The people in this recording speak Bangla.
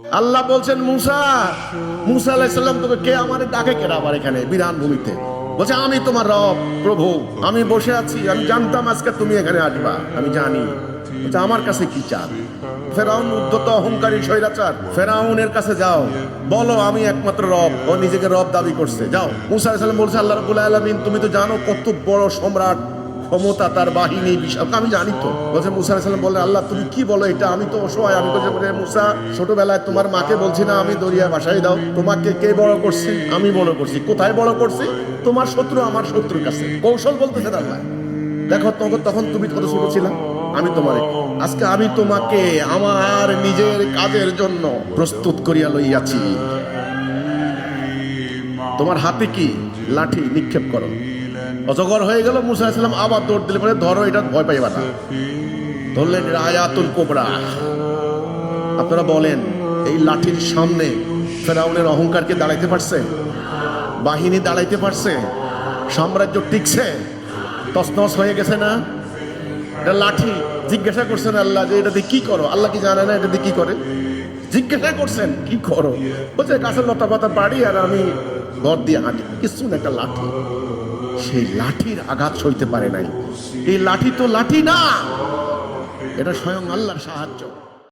আল্লাহ বলছেন মুসা, মুসা আলাইহিস সালাম তোকে কে আমারে ডাকে কেন আবার এখানে বিরান ভূমিতে? বলছে আমি তোমার রব প্রভু, আমি বসে আছি, আমি জানতাম আজকে তুমি এখানে আসবা, আমি জানি। বলছে আমার কাছে কি চান? ফেরাউন উদ্ধত অহংকারী স্বৈরাচার, ফেরাউনের কাছে যাও, বলো আমি একমাত্র রব। ও নিজেকে রব দাবি করছে, যাও। মুসা আলাইহিস সালাম বলছে আল্লাহ রাব্বুল আলামিন তুমি তো জানো কত বড় সম্রাট, ক্ষমতা তার বাহিনী বিশাল, আমি জানি তো। বলছে মুসা আলাইহিস সালাম বললেন আল্লাহ তুমি কি বলো এটা, আমি তো অসহায়। আমি বলছি মুসা ছোটবেলায় তোমার মাকে বলছি না আমি দরিয়া ভাসাই দাও, তোমাকে কে বড় করছে? আমি বড় করছি। কোথায় বড় করছি? তোমার শত্রু আমার শত্রুর কাছে। কৌশল বলতেছেন আল্লাহ। দেখো তখন তুমি কত ছোট ছিলা, আমি তোমারে আজকে আমি তোমাকে আমার নিজের কাজের জন্য প্রস্তুত করিয়া লইয়াছি। তোমার হাতে কি? লাঠি, নিক্ষেপ করো। অজগর হয়ে গেল। মুসা আলাইহিস সালাম আবার দৌড় দিলে পরে ধরো, এটা ভয় পাইবা না। ধরলেন আয়াতুল কোবরা। আপনারা বলেন এই লাঠির সামনে ফেরাউনের অহংকারকে দাঁড়াইতে পারছে? বাহিনী দাঁড়াইতে পারছে? সাম্রাজ্য টিকছে? তছনছ হয়ে গেছে না? এটা লাঠি। জিজ্ঞাসা করছেন আল্লাহ যে এটা দিয়ে কি করো? আল্লাহ কি জানে না এটা দিয়ে কি করে? জিজ্ঞাসা করছেন কি করো? বলছে গাছের লতা পাতা বাড়ি আর আমি ঘর দিয়ে হাঁটি। কিছু না, একটা লাঠি। সেই লাঠির আঘাত সইতে পারে নাই। এই লাঠি তো লাঠি না, এটা স্বয়ং আল্লাহর সাহায্য।